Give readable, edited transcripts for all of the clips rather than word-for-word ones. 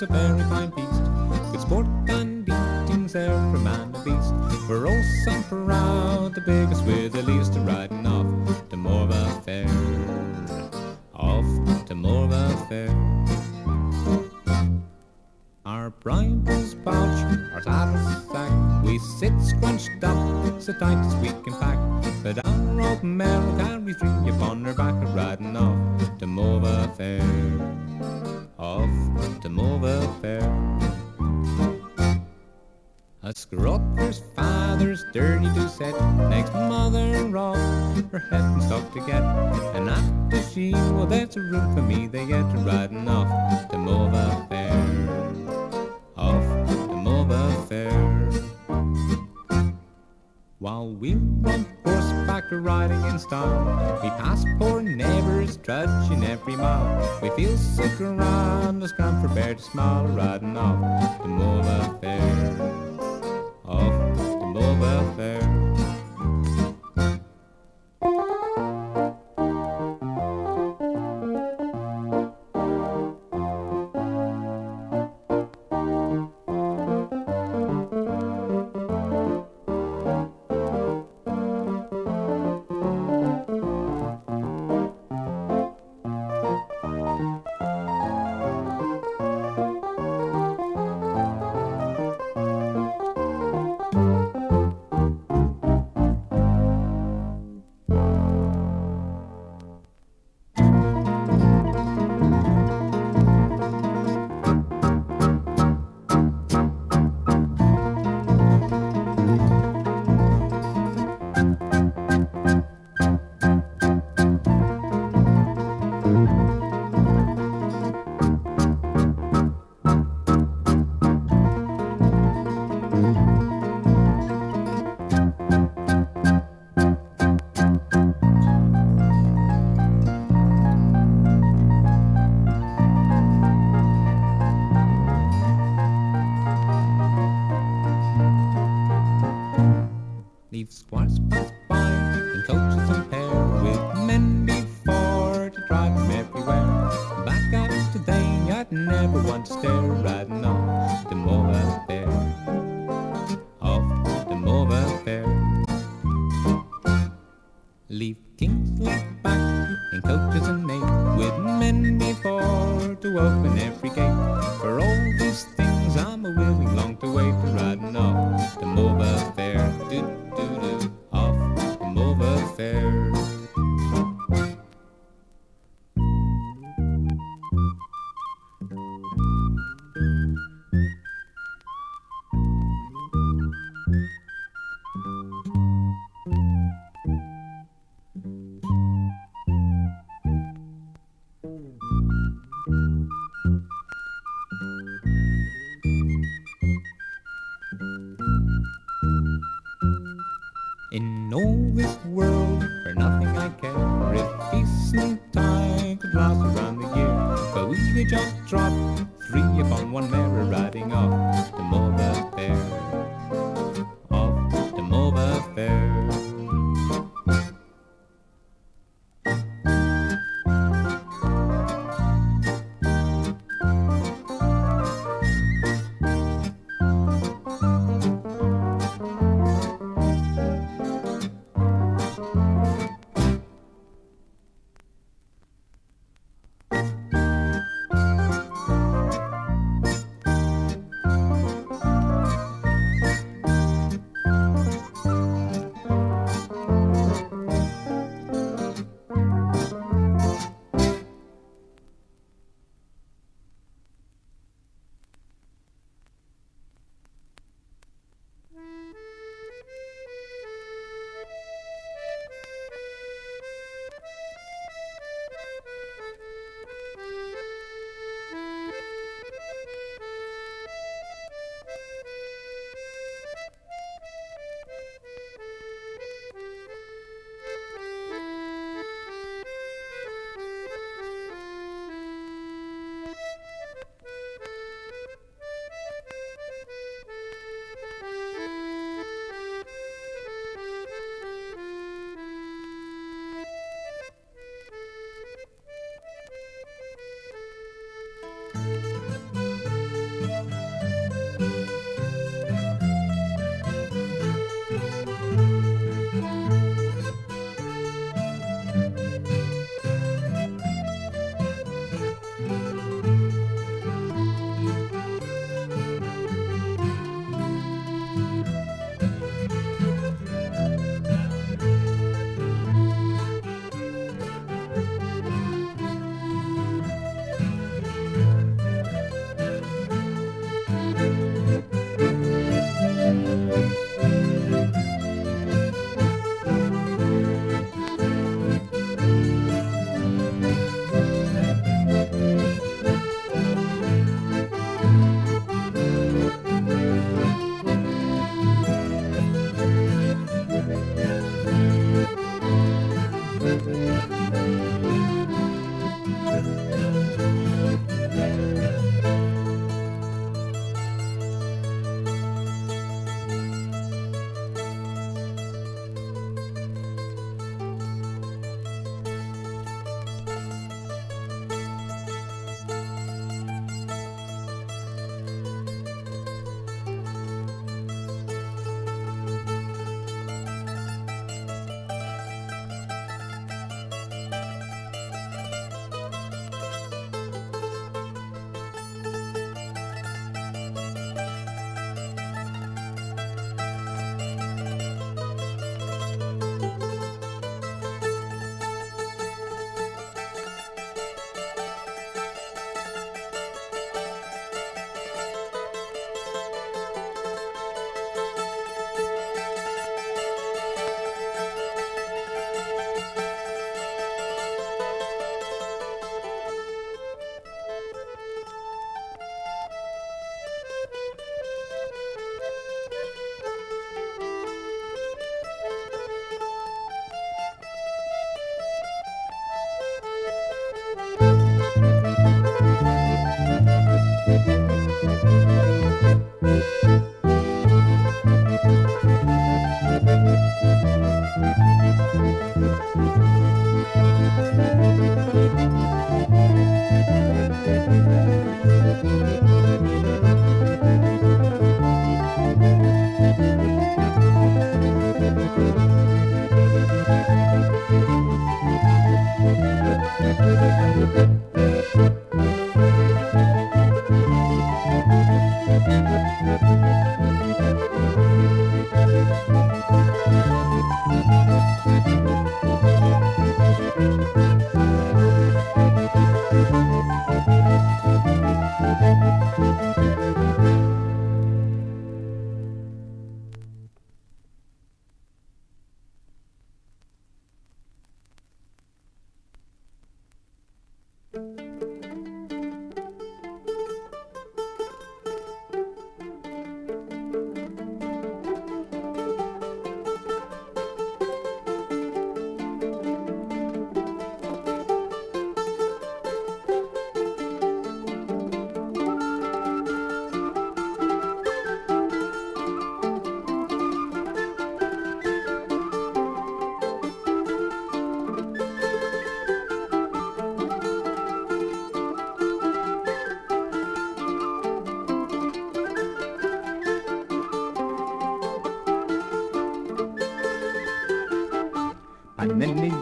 was a very fine feast. Good sport and eatings there for man and beast. We're all some proud, the biggest with the least, riding off to Morvah Fair. Off to Morvah Fair. Our bridles pouch, our saddles sack, we sit scrunched up, so tight as we can pack. But our old mare will carry three upon her back, riding off to Morvah Fair. Off to Morvah Fair. A scrubber's father's dirty to set, next mother off her head and stuff to get. And after she, well, there's a room for me, they get to riding off to Morvah Fair. Off to Morvah Fair. While we run horseback riding in style, we pass poor neighbours trudging every mile. We feel so grand, as grand for bear to smile, riding off to Morvah Fair. Off to Morvah Fair. Leave squires pass by in coaches and pair, with men before to drive them everywhere. Back after they, I'd never want to stare, riding off to Morvah Fair. Off to Morvah Fair. Leave kings left back in coaches and eight, with men before to open every gate. For all these things I'm a willing long to wait, riding off to Morvah Fair. Do-do-do, off to Morvah Fair. In all this world, for nothing I care, if peace and time could last around the year. But we could just trot three upon one mare, riding off to Morvah Fair. Off to Morvah Fair.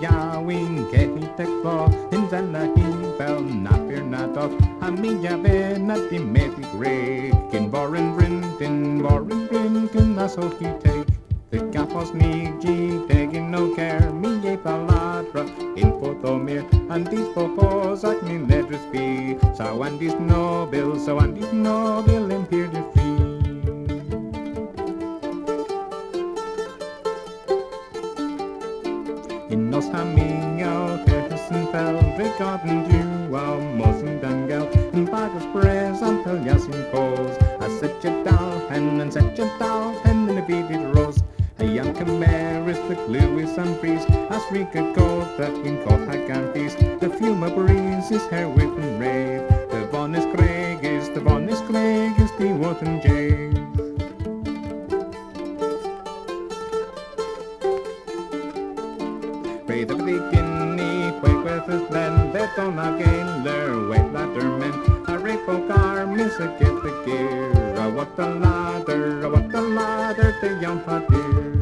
Yawing Kehiteklo, Inzanahi, Bell, Napir Natos, Hamiyabe, Nati Meti Greg, in Borin Brinkin, Nasoki take. The Kapos Niji, taking no care, Miye Paladra, in Potomir, and these Popos, Acne letters be, so and this noble, impure free. In nos Hamio, Peterson fell, Ricarden Dual, Mosin Dangel, and Bagas Press, until Yasin calls. I set your doll, and set your doll, and in a vivid rose. A young Chimeris, the Lewis and Priest, as Rika called the in called Hagan Feast. The Fuma breeze is hair whip and rave. The Von is Craig is the Wotton Jays. Pray the beginning, quake with his blend, bet on a gainer, wait ladderman, a rainbow car, miss a get the gear, what the ladder, the young dear.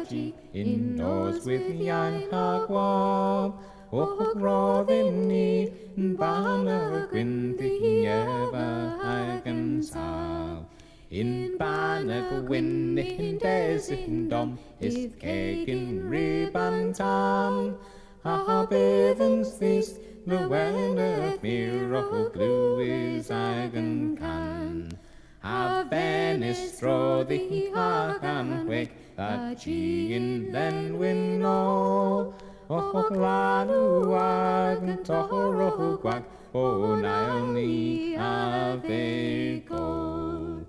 Maggy, indoors with Marghak wab, och rodden ni, bana gwynthi ever hagen sal. In bana gwyn in des in dom, is kegen riban tam. Ha bevens this, the wenner fear of glue is hagen can. Ha Venice throw the hagan quick, that she in then win no. Och lanu ag toro quack, oh naoni ave go.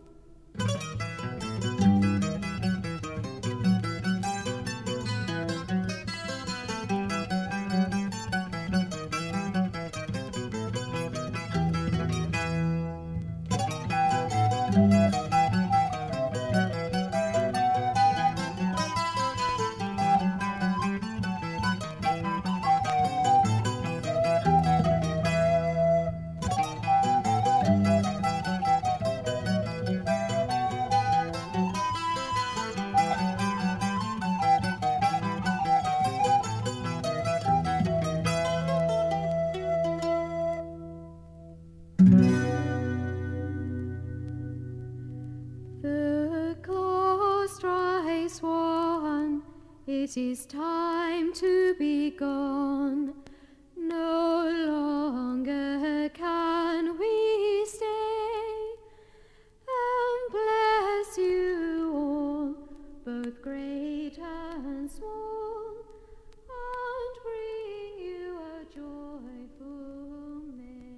It is time to be gone. No longer can we stay. And bless you all, both great and small, and bring you a joyful May.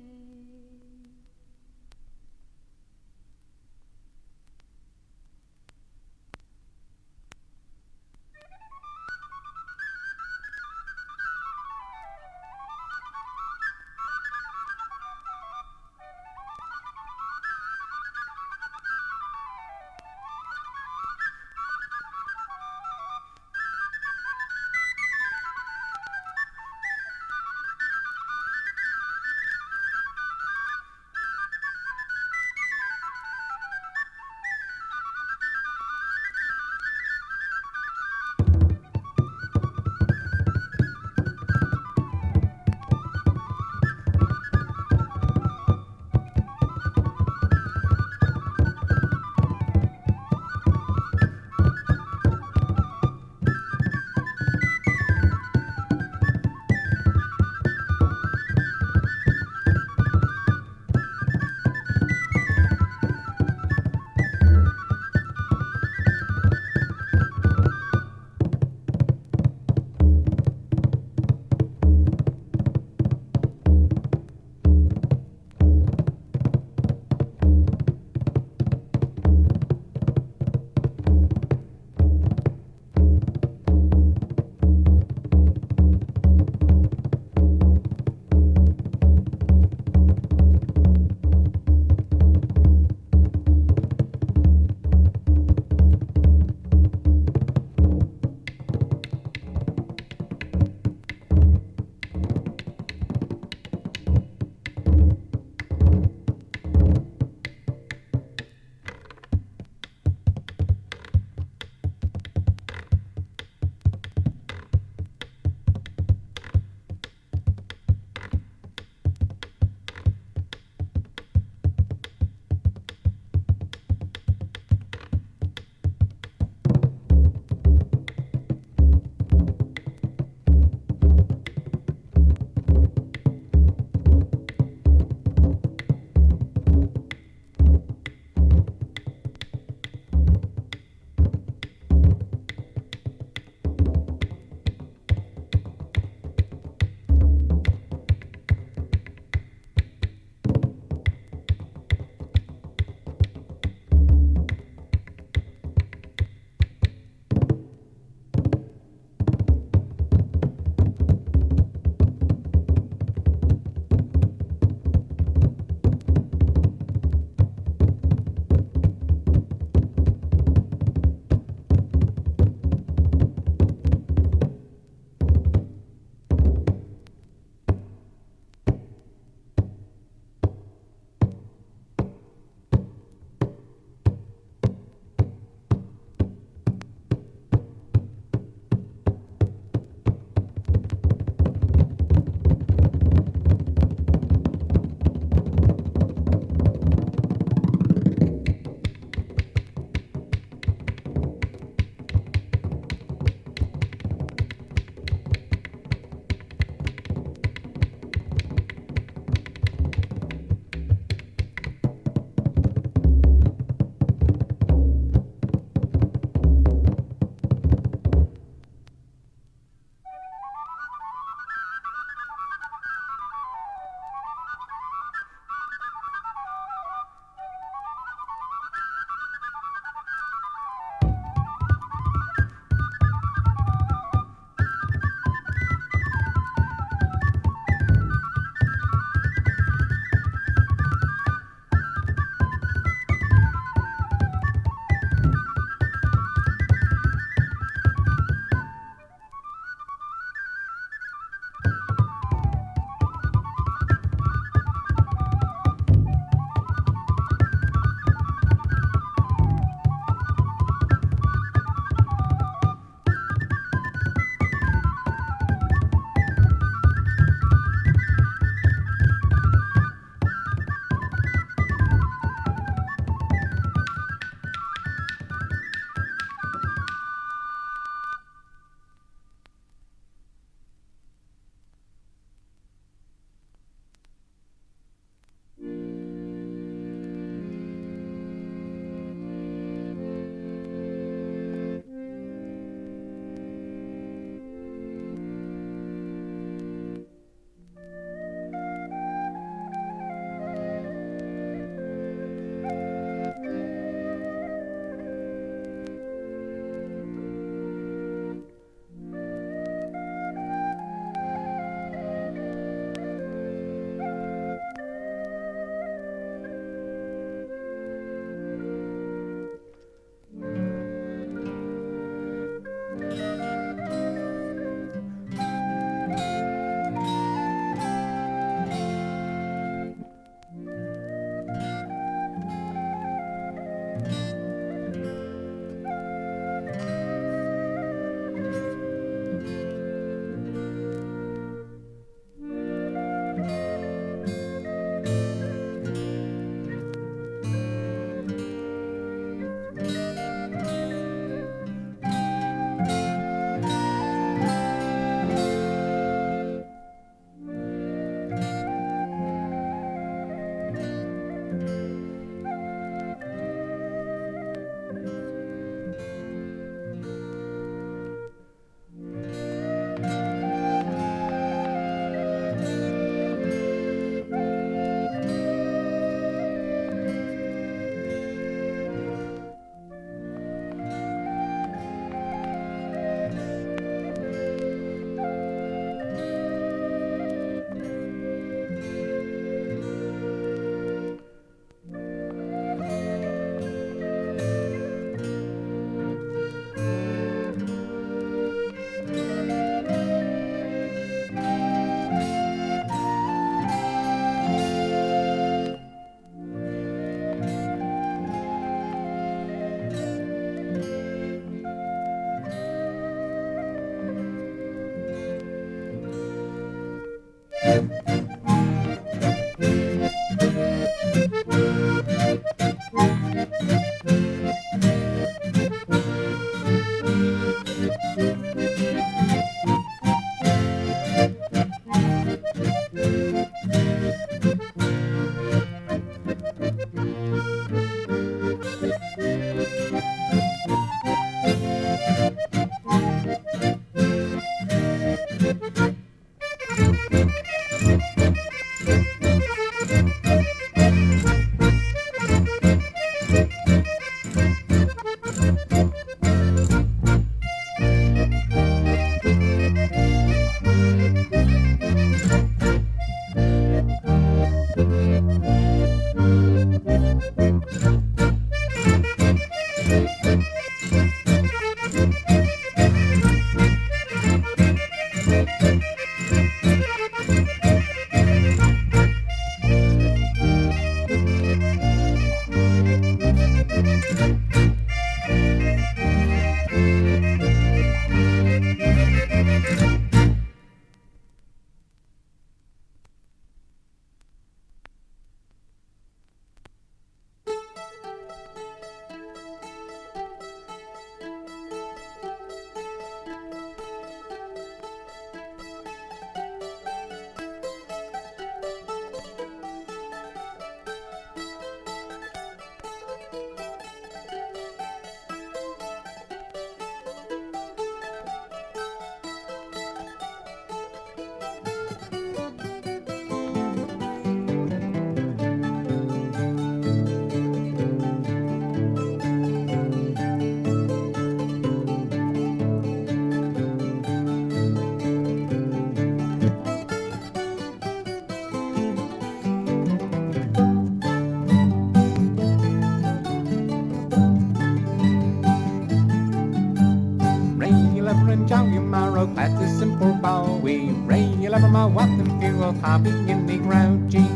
and chow your marrow, at the simple bow, we ray, you love my what them few of having in the crowdy.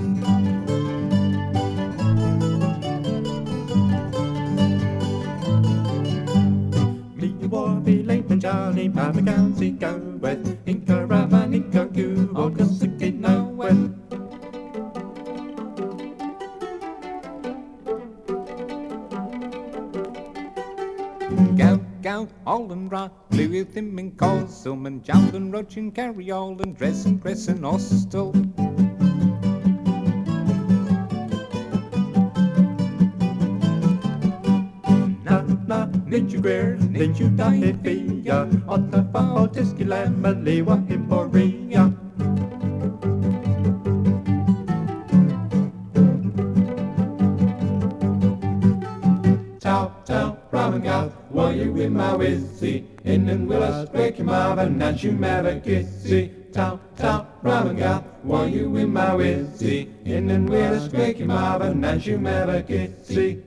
Be late and Johnny Papa see go with Inca Ravan Inca Goo or Constantine no when Gout, all and ra, blue with him and Cosum and Jowl and Roach and Kerrier and Dress and Cress and Hostel. Did you queer, did you die via on the Bautiski Lamaliwa Emporia? Tau, Ramangal, were you in my wizzy? In and will us break him of and as you never kissy. Tau, Ramangal, were you in my wizzy? In and will us break him of and as you never kissy.